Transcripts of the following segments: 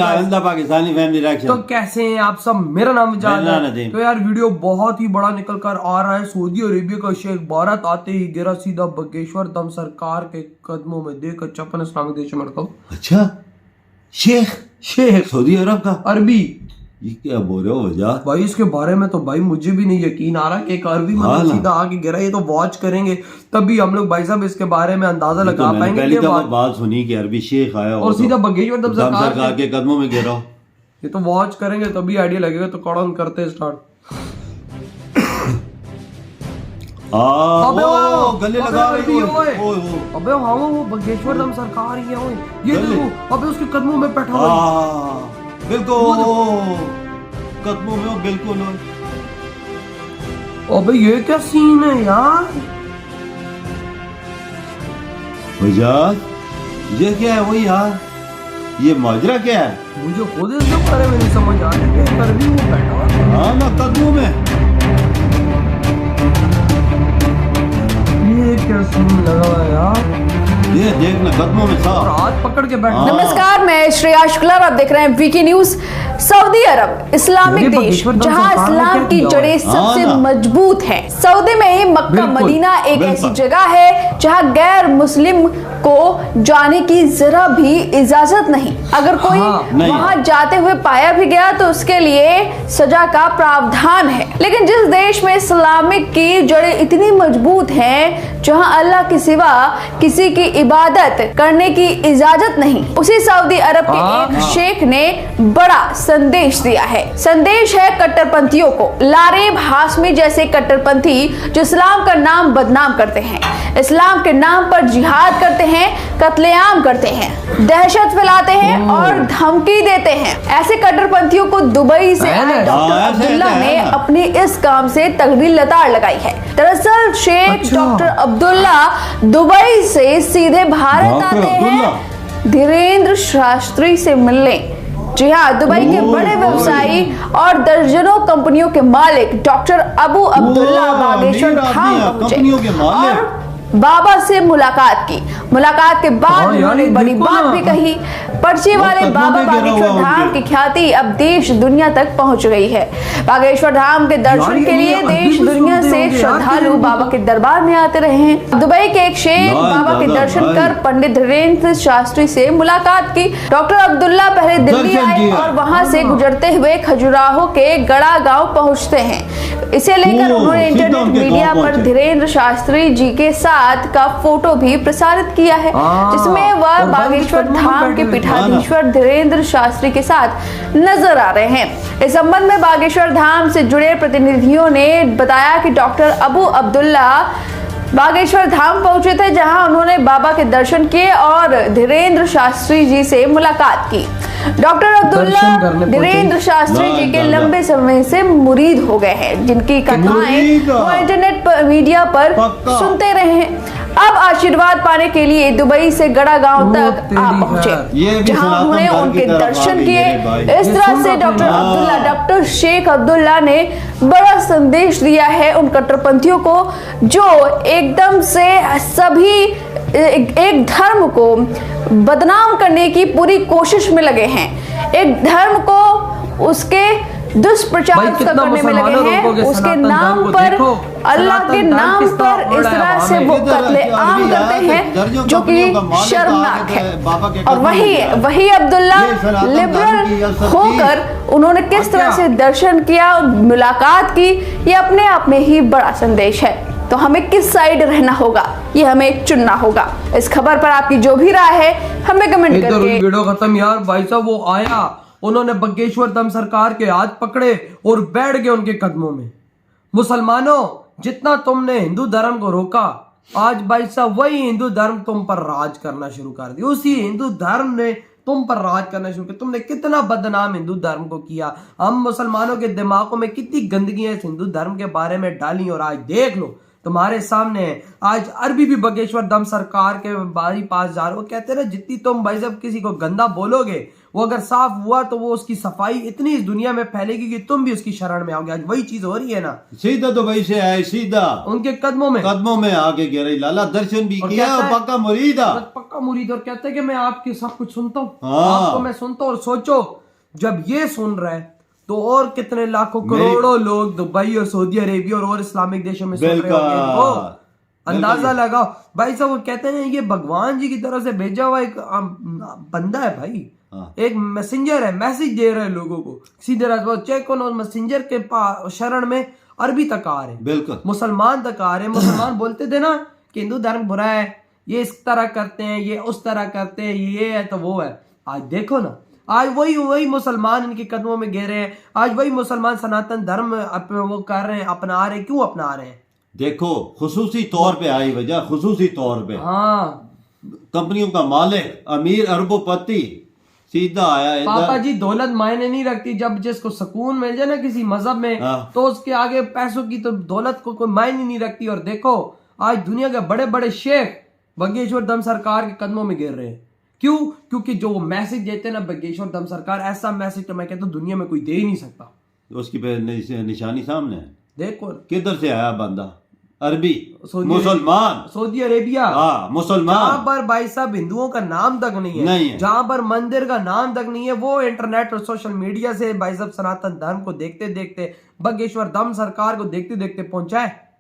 Pakistani family reaction. तो कैसे हैं आप सब? मेरा नाम जान है। तो यार वीडियो बहुत ही बड़ा निकल कर आ रहा है। सऊदी अरेबिया का शेख भारत आते ही गिरा सीधा बगेश्वर दम सरकार के कदमों में, देखकर चपन इस्लामिक देश में रखा। अच्छा, शेख सऊदी अरब का अरबी, ये क्या बोल रहे हो वजह भाई? इसके बारे में तो भाई मुझे भी नहीं यकीन आ रहा कि एक अरबी मतलब सीधा आके गिरा। ये तो वॉच करेंगे तभी हम लोग भाई साहब इसके बारे में अंदाजा लगा पाएंगे। पहली बात सुनी कि अरबी शेख आया और सीधा बगेश्वर दम सरकार के कदमों में गिरा। ये तो वॉच करेंगे तभी आइडिया लगेगा। तो कौन करते स्टार्ट। गले लगा रही हो। अबे हाँ, वो बगेश्वर दम सरकार ही है। ये देखो, अबे उसके कदमों में बैठा हुआ। बिल्कुल कदमों में, बिल्कुल। अबे ये क्या सीन है यार? ये क्या है? वही यार, ये माजरा क्या है? मुझे खुद इसके बारे में नहीं समझ आ रहा है। कर भी वो बैठा हुआ। हाँ ना, कदमों में। ये क्या सीन लगा है यार? ये देखना, कदमों में था, हाथ पकड़ के बैठा। नमस्कार, मैं श्रेया शुक्ला और आप देख रहे हैं वीकी न्यूज। सऊदी अरब इस्लामिक देश जहां इस्लाम की जड़ें सबसे मजबूत हैं। सऊदी में ही मक्का मदीना एक ऐसी जगह है जहां गैर मुस्लिम को जाने की जरा भी इजाजत नहीं। अगर कोई वहां जाते हुए पाया भी गया तो उसके लिए सजा का प्रावधान है। लेकिन जिस देश में इस्लामिक की जड़ें इतनी मजबूत हैं, जहां अल्लाह के सिवा किसी की इबादत करने की इजाजत नहीं, उसी सऊदी अरब के एक शेख ने बड़ा संदेश दिया है। संदेश है कट्टरपंथियों को। लारेब हाशमी जैसे कट्टरपंथी जो इस्लाम का नाम बदनाम करते हैं, इस्लाम के नाम पर जिहाद करते हैं, कत्लेआम करते हैं, दहशत फैलाते हैं और धमकी देते हैं। ऐसे कट्टरपंथियों को दुबई से आए डॉक्टर अब्दुल्ला ने अपनी इस काम से तगड़ी लताड़ लगाई है। दरअसल शेख डॉक्टर अब्दुल्ला दुबई से सीधे भारत आते हैं धीरेन्द्र शास्त्री से मिलने। जी हाँ, दुबई के बड़े व्यवसायी और दर्जनों कंपनियों के मालिक डॉक्टर अबू अब्दुल्ला बागेश्वर धाम पहुंचे और बाबा से मुलाकात की। मुलाकात के बाद उन्होंने बड़ी बात भी कही। पर्ची वाले बाबा बागेश्वर धाम की ख्याति अब देश दुनिया तक पहुंच गई है। बागेश्वर धाम के दर्शन के लिए देश दुनिया से श्रद्धालु बाबा के दरबार में आते रहे हैं। दुबई के एक शेख बाबा के दर्शन कर पंडित धीरेन्द्र शास्त्री से मुलाकात की। डॉक्टर अब्दुल्ला पहले दिल्ली आए और वहां से गुजरते हुए खजुराहो के गड़ा गांव पहुंचते हैं। इसे लेकर उन्होंने इंटरनेट मीडिया पर धीरेन्द्र शास्त्री जी के साथ का फोटो भी प्रसारित किया है, जिसमें वह बागेश्वर धाम के पीठाधीश्वर धीरेन्द्र शास्त्री के साथ नजर आ रहे हैं। इस संबंध में बागेश्वर धाम से जुड़े प्रतिनिधियों ने बताया कि डॉक्टर अबू अब्दुल्ला बागेश्वर धाम पहुंचे थे, जहां उन्होंने बाबा के दर्शन किए और धीरेन्द्र शास्त्री जी से मुलाकात की। डॉक्टर अब्दुल्ला धीरेन्द्र शास्त्री जी के लंबे समय से मुरीद हो गए हैं, जिनकी कथाएं वो इंटरनेट पर मीडिया पर सुनते रहे हैं। अब आशीर्वाद पाने के लिए दुबई से गड़ा गांव तक आ पहुंचे, जहां उन्होंने उनके दर्शन किए। इस तरह से डॉक्टर शेख अब्दुल्ला ने बड़ा संदेश दिया है उन कट्टरपंथियों को जो एकदम से सभी एक धर्म को बदनाम करने की पूरी कोशिश में लगे हैं, एक धर्म को उसके दुष्प्रचार करने में लगे हैं, उसके नाम पर, अल्लाह के नाम पर इस तरह से वो कत्लेआम करते हैं, जो कि शर्मनाक है। और वही अब्दुल्ला लिबरल होकर उन्होंने किस तरह से दर्शन किया, मुलाकात की, ये अपने आप में ही बड़ा संदेश है। तो हमें किस साइड रहना होगा, ये हमें चुनना होगा। इस खबर पर आपकी जो भी राय है हमें कमेंट करके। वीडियो खत्म यार। भाई साहब वो आया, उन्होंने बगेश्वर दम सरकार के हाथ पकड़े और बैठ गए उनके कदमों में। मुसलमानों, जितना तुमने हिंदू धर्म को रोका, आज भाई साहब वही हिंदू धर्म तुम पर राज करना शुरू कर दिया। उसी हिंदू धर्म ने तुम पर राज करना शुरू किया। तुमने कितना बदनाम हिंदू धर्म को किया। हम मुसलमानों के दिमागों में कितनी गंदगी इस हिंदू धर्म के बारे में डाली, और आज देख लो तुम्हारे सामने। आज अरबी भी बगेश्वर दम सरकार के बारी पास जा रहे हो। कहते ना, जितनी तुम भाई साहब किसी को गंदा बोलोगे वो अगर साफ हुआ तो वो उसकी सफाई इतनी इस दुनिया में फैलेगी कि तुम भी उसकी शरण में आओगे। आज वही चीज हो रही है ना, सीधा तो वही से आए, सीधा उनके कदमों में आके गिरे लाला, दर्शन भी और किया, कहता है- पक्का मुरीद आ। पक्का मुरीद, और कहते हैं कि मैं आपके सब कुछ सुनता हूँ, हाँ। आपको मैं सुनता हूँ। और सोचो जब ये सुन रहा है तो और कितने लाखों करोड़ों लोग दुबई और सऊदी अरेबिया और इस्लामिक देशों में सुन रहे होंगे इनको। अंदाजा लगाओ भाई साहब। वो कहते हैं ये भगवान जी की तरफ से भेजा हुआ एक बंदा है भाई, हाँ। एक मैसेंजर है, मैसेज दे रहे हैं लोगों को सीधे रास्ते। चेक ऑन मैसेंजर के शरण में अरबी तक आ रहे हैं, बिल्कुल मुसलमान तक आ रहे हैं। मुसलमान बोलते थे ना कि हिंदू धर्म बुरा है, ये इस तरह करते हैं, ये उस तरह करते हैं, ये है तो वो है। आज देखो ना, आज वही मुसलमान इनके कदमों में गिर रहे हैं। आज वही मुसलमान सनातन धर्म वो कर रहे हैं, अपना रहे हैं। क्यों अपना रहे हैं? देखो खुसूसी तौर पे आई वजह, खुसूसी तौर पे हाँ, कंपनियों का मालिक अमीर अरबोपति सीधा आया पापा इधर। जी दौलत मायने नहीं रखती। जब जिसको सुकून मिल जाए ना किसी मजहब में, हाँ। तो उसके आगे पैसों की तो दौलत को कोई मायने नहीं रखती। और देखो आज दुनिया के बड़े बड़े शेख बगेश्वर दम सरकार के कदमों में गिर रहे हैं। क्यों? क्योंकि जो वो मैसेज देते हैं ना बगेश्वर दम सरकार, ऐसा मैसेज तो मैं कहता हूँ दुनिया में कोई दे ही नहीं सकता। उसकी निशानी सामने है। देखो किधर से आया बंदा? अरबी, सऊदी मुसलमान, सऊदी अरेबिया, हाँ मुसलमान, जहां पर भाई साहब हिंदुओं का नाम तक नहीं है, जहां पर मंदिर का नाम तक नहीं है, वो इंटरनेट और सोशल मीडिया से भाई साहब सनातन धर्म को देखते देखते, बगेश्वर दम सरकार को देखते देखते पहुंचा है।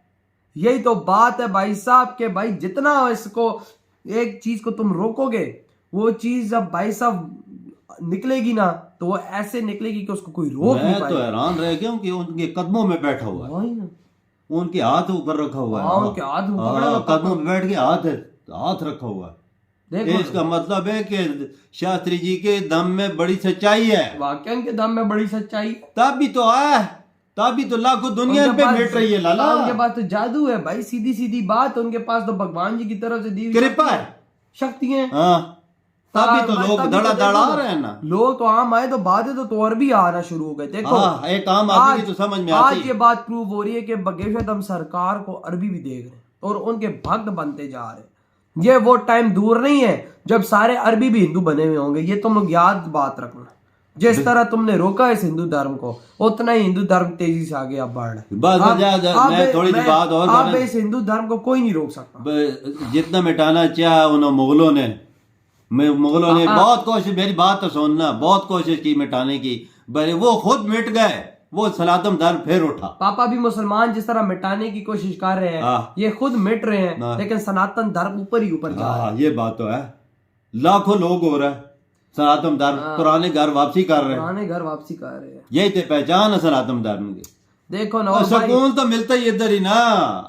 यही तो बात है भाई साहब के भाई जितना इसको एक चीज को तुम रोकोगे, वो चीज जब भाई साहब निकलेगी ना तो वो ऐसे निकलेगी कि उसको कोई रोक नहीं मैं पाएगा। तो हैरान रह गया हूं कि उनके कदमों में बैठा हुआ है, वही ना, उनके हाथ ऊपर रखा हुआ है। हाँ, उनके हाथ ऊपर हाँ, पकड़ा हुआ कदमों में बैठ के हाथ रखा हुआ है। देखो इसका मतलब है कि शास्त्री जी के दम में बड़ी सच्चाई है। वाकई उनके दम में बड़ी सच्चाई। तब भी तो आया, तब भी तो लाखों दुनिया उनके पे पास- मिट रही है लाला। उनके पास तो जादू है भाई, सीधी सीधी बात। उनके पास तो भगवान जी की तरफ से दी हुई कृपा है। शक्ति है। हाँ, तब भी तो भाई, लोग तभी तो धड़ा देखो धड़ा ना, आ रहे हैं ना। लोग तो आम आए तो बातें तो और भी आना शुरू हो गए। देखो हाँ, एक आम आदमी की तो समझ में आज आती ये बात प्रूव हो रही है कि बगेश्वर दम सरकार को अरबी भी देख रहे हैं और उनके भक्त बनते जा रहे हैं। ये वो टाइम दूर नहीं है जब सारे अरबी भी हिंदू बने हुए होंगे। ये तुम लोग याद बात रखना। जिस तरह तुमने रोका इस हिंदू धर्म को, उतना ही हिंदू धर्म तेजी से आगे अब बढ़ रहा है। बस मैं थोड़ी सी बात और अब इस हिंदू धर्म को कोई नहीं रोक सकता। जितना मिटाना चाहा उन्होंने मुगलों ने बहुत कोशिश, मेरी बात तो सुनना, बहुत कोशिश की मिटाने की, पर वो खुद मिट गए। वो सनातन धर्म फिर उठा। पापा भी मुसलमान जिस तरह मिटाने की कोशिश कर रहे हैं, हाँ। ये खुद मिट रहे हैं, हाँ। लेकिन सनातन धर्म ऊपर ही ऊपर जा रहा है। हाँ, ये बात तो है। लाखों लोग हो रहा है सनातन धर्म, पुराने घर वापसी कर रहे हैं। पुराने घर वापसी कर रहे हैं। यही तो पहचान है सनातन धर्म की। देखो ना, और और भाई, सुकून तो मिलता ही इधर ही ना,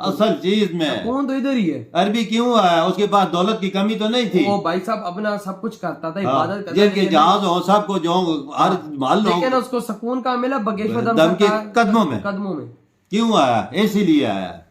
असल चीज में। कौन तो इधर ही है। अरबी क्यों आया? उसके पास दौलत की कमी तो नहीं थी। वो भाई साहब अपना सब कुछ करता था, हाँ, इबादत करता जिनके था, जहाज हो सबको जो हर माल लेकिन लो उसको सुकून का मिला बगेश्वर दम के कदमों में। कदमों में। क्यों आया? इसीलिए आया।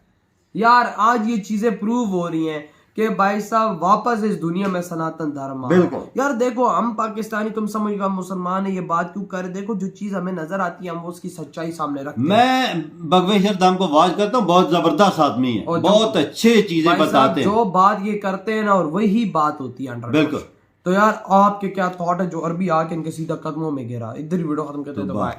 यार आज ये चीजें प्रूव हो रही हैं कि भाई साहब वापस इस दुनिया में सनातन धर्म आ रहा है। बिल्कुल। यार देखो हम पाकिस्तानी, तुम समझ मुसलमान है, ये बात क्यों कर, देखो जो चीज हमें नजर आती है हम उसकी सच्चाई सामने रखते हैं। मैं बगवेश्वर धाम को वाच करता हूँ, बहुत जबरदस्त आदमी है, और जो- बहुत अच्छे चीजें भाई साहब, बताते हैं। जो बात ये करते हैं ना, और वही बात होती है अंडर। बिल्कुल। तो यार आपके क्या थॉट है जो अरबी आके इनके सीधा कदमों में गिरा? इधर वीडियो खत्म करते हैं, तो बाय।